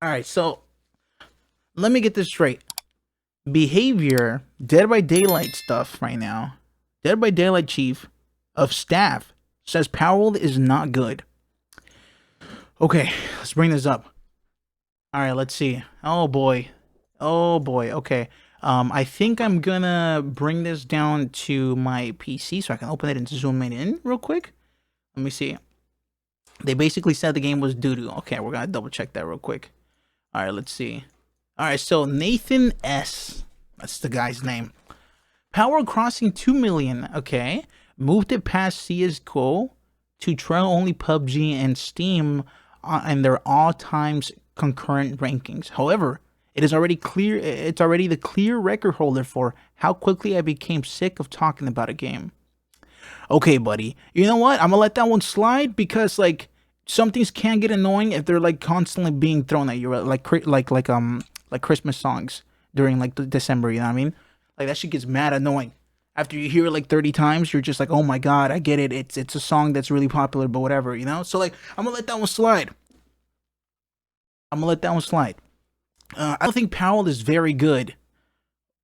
All right, so let me get this straight. Behavior, Dead by Daylight stuff right now. Dead by Daylight chief of staff says Palworld is not good. Okay, let's bring this up. All right, let's see. Oh boy. Oh boy. Okay. I think I'm gonna bring this down to my PC so I can open it and zoom it in real quick. Let me see. They basically said the game was doo-doo. Okay, we're gonna double check that real quick. All right, let's see. All right, so Nathan S. That's the guy's name. Power crossing 2 million. Okay. Moved it past CSGO to trail only PUBG and Steam and their all times concurrent rankings. However, it is already clear. It's already the clear record holder for how quickly I became sick of talking about a game. Okay, buddy. You know what? I'm gonna let that one slide because like some things can get annoying if they're like constantly being thrown at you, like Christmas songs during like December. You know what I mean? Like that shit gets mad annoying. After you hear it like 30 times, you're just like, oh my god, I get it. It's a song that's really popular, but whatever, you know. So like, I'm gonna let that one slide. I don't think Powell is very good.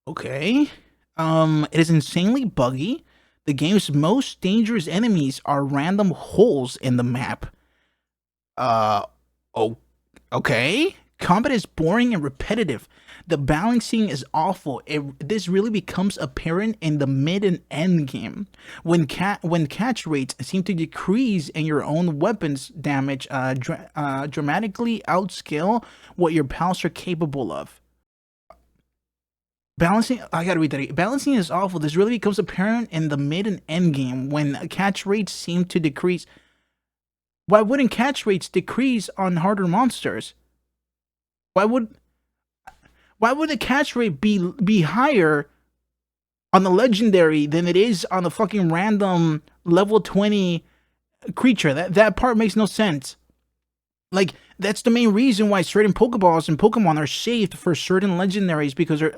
Okay. It is insanely buggy. The game's most dangerous enemies are random holes in the map. Oh, okay. Combat is boring and repetitive. The balancing is awful. This really becomes apparent in the mid and end game when catch rates seem to decrease and your own weapons damage dramatically outscale what your pals are capable of. Balancing, I gotta read that. Balancing is awful. This really becomes apparent in the mid and end game when catch rates seem to decrease. Why wouldn't catch rates decrease on harder monsters? Why would the catch rate be higher on the legendary than it is on the fucking random level 20 creature? That part makes no sense. Like that's the main reason why certain Pokeballs and Pokemon are saved for certain legendaries because they're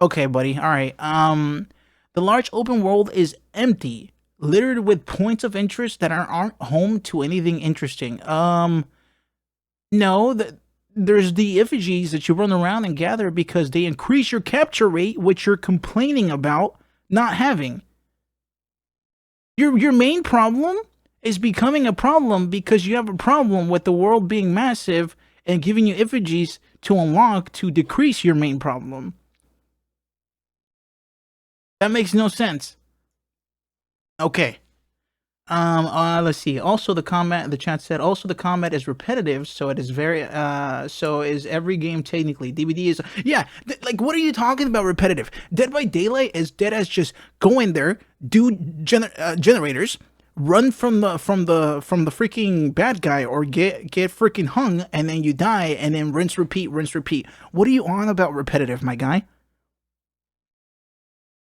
okay, buddy. All right. The large open world is empty, littered with points of interest that aren't home to anything interesting. No, there's the effigies that you run around and gather because they increase your capture rate, which you're complaining about not having. Your main problem is becoming a problem because you have a problem with the world being massive and giving you effigies to unlock to decrease your main problem. That makes no sense. Okay. Let's see. Also, the chat said, also the combat is repetitive, so it is very, so is every game technically. DBD is, yeah, like, what are you talking about repetitive? Dead by Daylight is dead as just go in there, do generators, run from the freaking bad guy or get freaking hung, and then you die, and then rinse, repeat, rinse, repeat. What are you on about repetitive, my guy?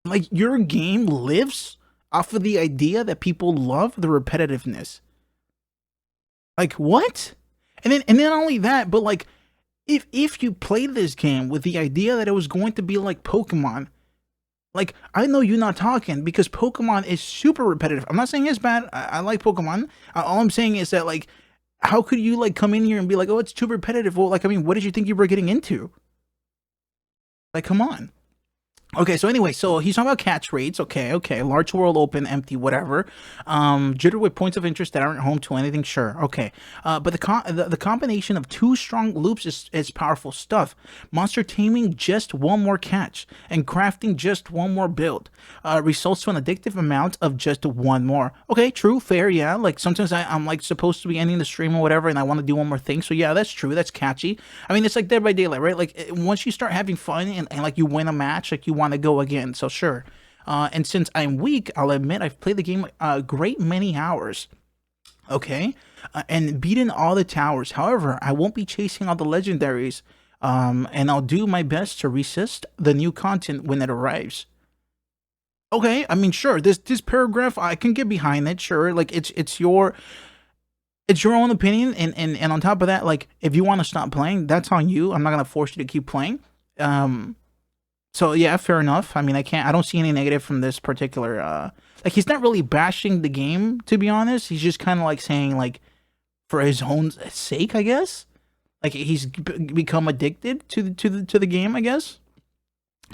Like, your game lives off of the idea that people love the repetitiveness. Like, what? And then not only that, but like if you played this game with the idea that it was going to be like Pokemon, like I know you're not talking because Pokemon is super repetitive. I'm not saying it's bad. I like Pokemon. All I'm saying is that like how could you like come in here and be like, oh, it's too repetitive? Well, like I mean, what did you think you were getting into? Like, come on. Okay, so anyway, so he's talking about catch rates. Okay, large world, open, empty, whatever. Jitter with points of interest that aren't home to anything. Sure, okay. But the combination of two strong loops is powerful stuff. Monster taming just one more catch and crafting just one more build results to an addictive amount of just one more. Okay, true, fair, yeah. Like sometimes I'm like supposed to be ending the stream or whatever, and I want to do one more thing. So yeah, that's true. That's catchy. I mean, it's like Dead by Daylight, right? Like once you start having fun and like you win a match, like you want to go again, so sure. And since I'm weak, I'll admit I've played the game a great many hours, okay, and beaten all the towers. However, I won't be chasing all the legendaries, and I'll do my best to resist the new content when it arrives. Okay, I mean, sure, this paragraph, I can get behind it, sure, like it's your own opinion, and on top of that, like if you want to stop playing, that's on you. I'm not gonna force you to keep playing. So yeah, fair enough. I mean, I don't see any negative from this particular, like he's not really bashing the game, to be honest. He's just kind of like saying like for his own sake, I guess. Like he's become addicted to the game, I guess,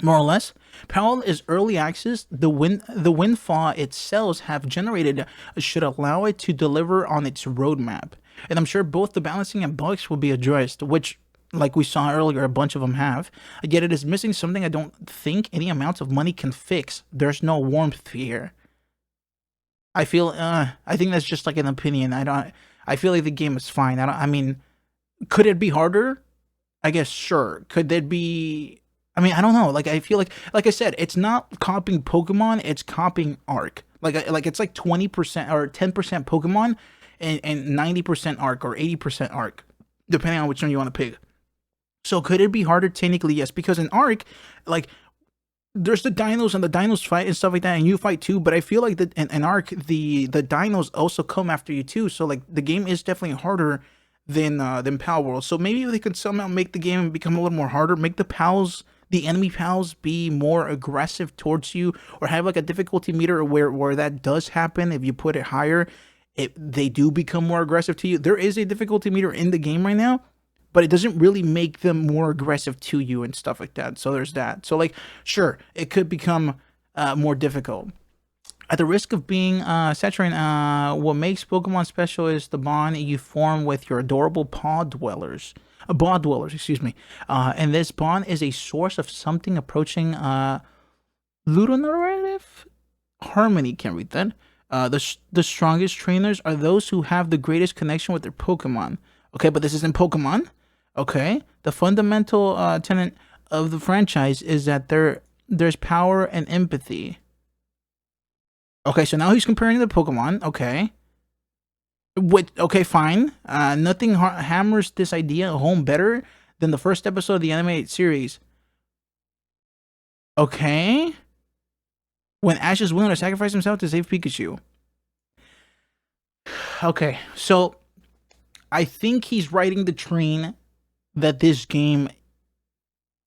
more or less. Palworld is early access. The windfall it sells have generated should allow it to deliver on its roadmap, and I'm sure both the balancing and bugs will be addressed, which, like we saw earlier, a bunch of them have. Yet it is missing something I don't think any amount of money can fix. There's no warmth here. I think that's just like an opinion. I feel like the game is fine. I mean, could it be harder? I guess sure. Could it be? I mean, I don't know. Like I feel like I said, it's not copying Pokemon. It's copying Arc. Like it's like 20% or 10% Pokemon, and 90% Arc or 80% Arc, depending on which one you want to pick. So could it be harder? Technically, yes, because in Arc, like there's the dinos and the dinos fight and stuff like that, and you fight too. But I feel like that in Arc, the dinos also come after you too. So like the game is definitely harder than Palworld. So maybe they could somehow make the game become a little more harder, make the enemy pals be more aggressive towards you, or have like a difficulty meter where that does happen. If you put it higher, they do become more aggressive to you. There is a difficulty meter in the game right now, but it doesn't really make them more aggressive to you and stuff like that. So there's that. So like, sure, it could become more difficult. At the risk of being saturating, what makes Pokemon special is the bond you form with your adorable paw dwellers, excuse me. And this bond is a source of something approaching ludonarrative harmony. Can't read that. The strongest trainers are those who have the greatest connection with their Pokemon. Okay, but this isn't Pokemon. Okay, the fundamental tenet of the franchise is that there's power and empathy. Okay, so now he's comparing the Pokemon. Okay, okay, fine. Nothing hammers this idea home better than the first episode of the animated series. Okay, when Ash is willing to sacrifice himself to save Pikachu. Okay, so I think he's riding the train that this game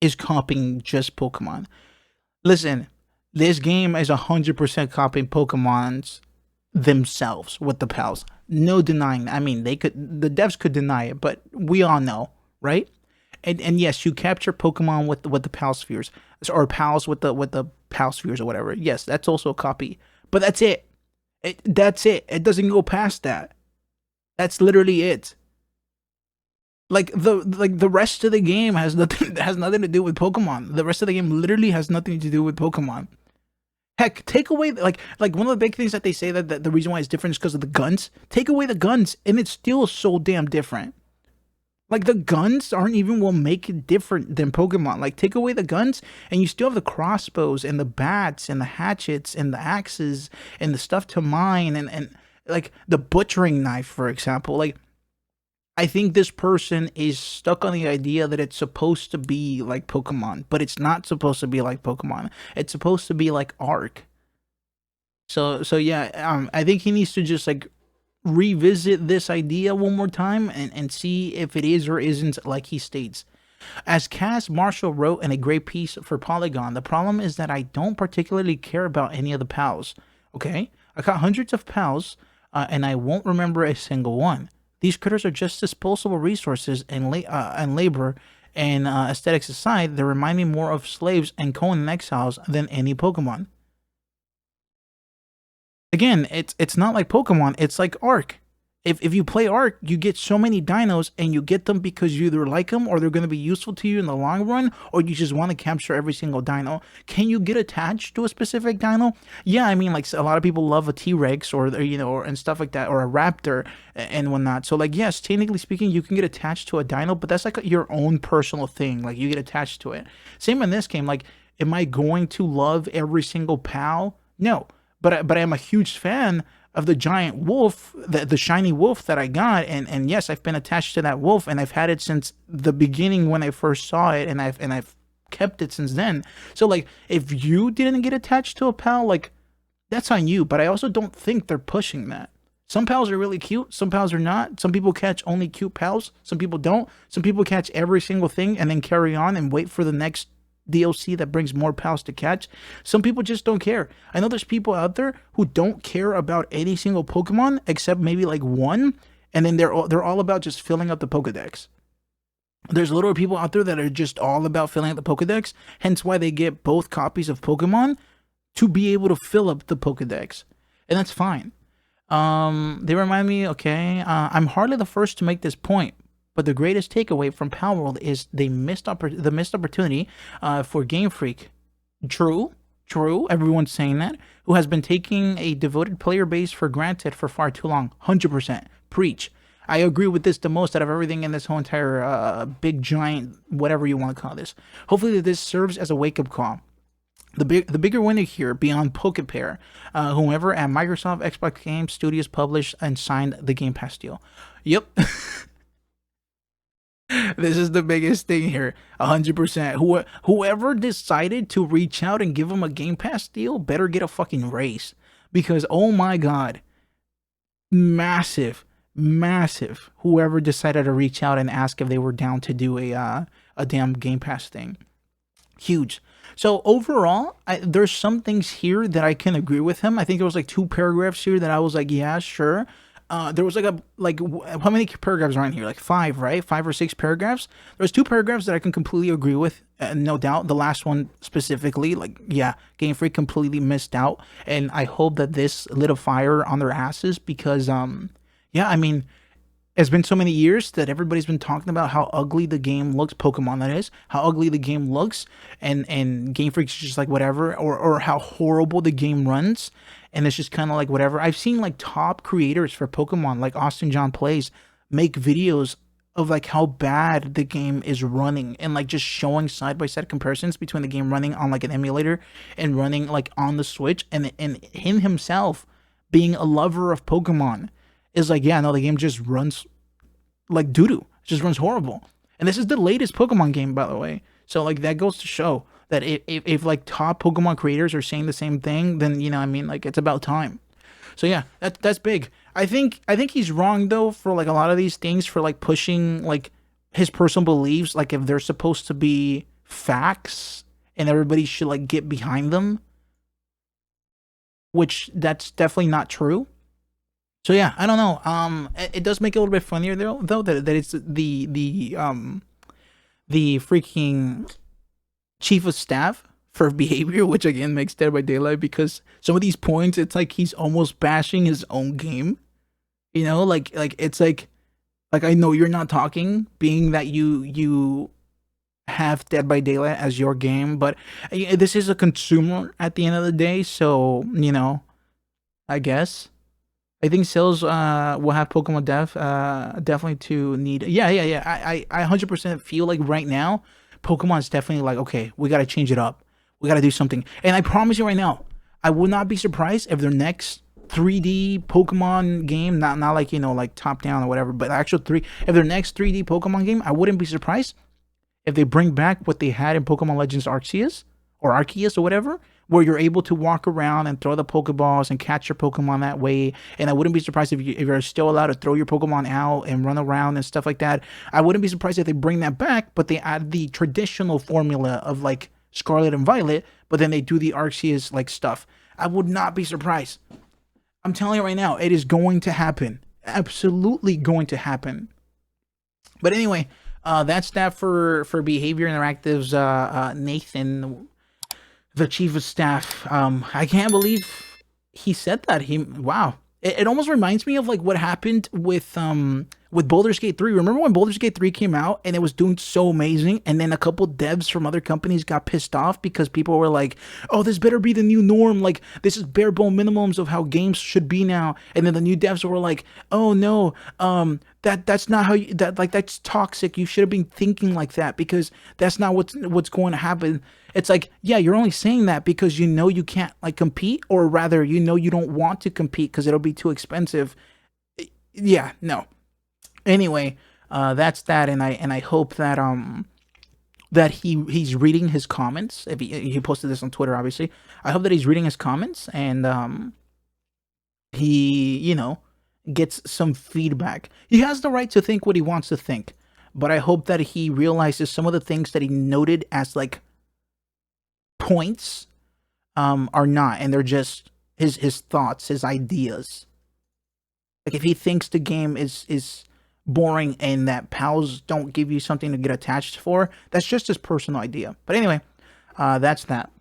is copying just Pokemon. Listen, this game is 100% copying Pokemon's themselves with the pals. No denying. I mean, the devs could deny it, but we all know, right? And yes, you capture Pokemon with the pal spheres, or pals with the pal spheres or whatever. Yes, that's also a copy, but that's it. That's it. It doesn't go past that. That's literally it. Like the rest of the game has nothing to do with Pokemon. The rest of the game literally has nothing to do with Pokemon. Heck, take away like one of the big things that they say that the reason why it's different is because of the guns. Take away the guns, and it's still so damn different. Like the guns aren't even what make it different than Pokemon. Like take away the guns, and you still have the crossbows and the bats and the hatchets and the axes and the stuff to mine and like the butchering knife, for example. Like I think this person is stuck on the idea that it's supposed to be like Pokemon, but it's not supposed to be like Pokemon. It's supposed to be like Arc. So yeah, I think he needs to just like revisit this idea one more time and see if it is or isn't like he states. As Cass Marshall wrote in a great piece for Polygon, the problem is that I don't particularly care about any of the pals. Okay? I got hundreds of pals, and I won't remember a single one. These critters are just disposable resources and labor, and aesthetics aside, they remind me more of slaves and Conan exiles than any Pokemon. Again, it's not like Pokemon, it's like Arc. If you play Arc, you get so many dinos, and you get them because you either like them or they're going to be useful to you in the long run, or you just want to capture every single dino. Can you get attached to a specific dino? Yeah, I mean, like a lot of people love a T-Rex or and stuff like that, or a Raptor and whatnot. So like, yes, technically speaking, you can get attached to a dino, but that's like your own personal thing. Like you get attached to it. Same in this game. Like, am I going to love every single pal? No, but I'm a huge fan of the giant wolf, the shiny wolf that I got, and yes, I've been attached to that wolf, and I've had it since the beginning when I first saw it, and I've kept it since then. So like, if you didn't get attached to a pal, like that's on you. But I also don't think they're pushing that. Some pals are really cute, some pals are not. Some people catch only cute pals, some people don't. Some people catch every single thing and then carry on and wait for the next DLC that brings more pals to catch. Some people just don't care. I know there's people out there who don't care about any single Pokemon except maybe like one, and then they're all about just filling up the Pokedex. There's literal people out there that are just all about filling out the Pokedex, hence why they get both copies of Pokemon to be able to fill up the Pokedex. And that's fine. They remind me, okay, I'm hardly the first to make this point, but the greatest takeaway from Palworld is the missed opportunity for Game Freak. True, everyone's saying that, who has been taking a devoted player base for granted for far too long. 100%. Preach. I agree with this the most out of everything in this whole entire big giant whatever you want to call this. Hopefully this serves as a wake-up call. The bigger winner here, beyond PokePair, whomever at Microsoft Xbox Game Studios published and signed the Game Pass deal. Yep. This is the biggest thing here. 100%. Whoever decided to reach out and give him a Game Pass deal better get a fucking raise. Because, oh my god, massive. Whoever decided to reach out and ask if they were down to do a damn Game Pass thing. Huge. So overall, there's some things here that I can agree with him. I think there was like 2 paragraphs here that I was like, yeah, sure. There was like how many paragraphs are in here? Like 5, right? 5 or 6 paragraphs. There's 2 paragraphs that I can completely agree with, no doubt. The last one specifically, like, yeah, Game Freak completely missed out, and I hope that this lit a fire on their asses because, yeah, I mean, it's been so many years that everybody's been talking about how ugly the game looks, Pokemon that is, how ugly the game looks, and Game Freak's just like whatever, or how horrible the game runs, and it's just kind of like whatever. I've seen like top creators for Pokemon, like Austin John Plays, make videos of like how bad the game is running, and like just showing side-by-side comparisons between the game running on like an emulator and running like on the Switch, and him himself being a lover of Pokemon is like, yeah, no, the game just runs like doo-doo. It just runs horrible. And this is the latest Pokemon game, by the way. So like that goes to show that if like top Pokemon creators are saying the same thing, then, you know, I mean, like, it's about time. So yeah, that's big. I think he's wrong though for like a lot of these things, for like pushing like his personal beliefs, like if they're supposed to be facts and everybody should like get behind them, which that's definitely not true. So yeah, I don't know. It does make it a little bit funnier though that it's the freaking chief of staff for behavior, which again makes Dead by Daylight, because some of these points, it's like he's almost bashing his own game. You know, like it's like I know you're not talking, being that you have Dead by Daylight as your game, but this is a consumer at the end of the day, so you know, I guess. I think sales will have Pokemon Dev definitely to need. Yeah. I 100% feel like right now, Pokemon is definitely like, okay, we got to change it up. We got to do something. And I promise you right now, I would not be surprised if their next 3D Pokemon game, not like, you know, like top down or whatever, but actual if their next 3D Pokemon game, I wouldn't be surprised if they bring back what they had in Pokemon Legends Arceus or whatever, where you're able to walk around and throw the Pokeballs and catch your Pokemon that way. And I wouldn't be surprised if you're still allowed to throw your Pokemon out and run around and stuff like that. I wouldn't be surprised if they bring that back, but they add the traditional formula of like Scarlet and Violet, but then they do the Arceus like stuff. I would not be surprised. I'm telling you right now, it is going to happen. Absolutely going to happen. But anyway, that's that for Behavior Interactive's Nathan, the chief of staff. I can't believe he said that. Wow. It almost reminds me of like what happened with Baldur's Gate 3. Remember when Baldur's Gate 3 came out and it was doing so amazing, and then a couple devs from other companies got pissed off because people were like, "Oh, this better be the new norm. Like, this is bare bone minimums of how games should be now." And then the new devs were like, "Oh no, that's not how you, that's toxic. You should have been thinking like that, because that's not what's going to happen." It's like, yeah, you're only saying that because you know you can't like compete, or rather, you know you don't want to compete because it'll be too expensive. Yeah, no. Anyway, that's that, and I hope that that he's reading his comments. If he posted this on Twitter, obviously, I hope that he's reading his comments and he, you know, gets some feedback. He has the right to think what he wants to think, but I hope that he realizes some of the things that he noted as like points are not, and they're just his thoughts, his ideas. Like if he thinks the game is boring and that pals don't give you something to get attached for. That's just his personal idea. But anyway, that's that.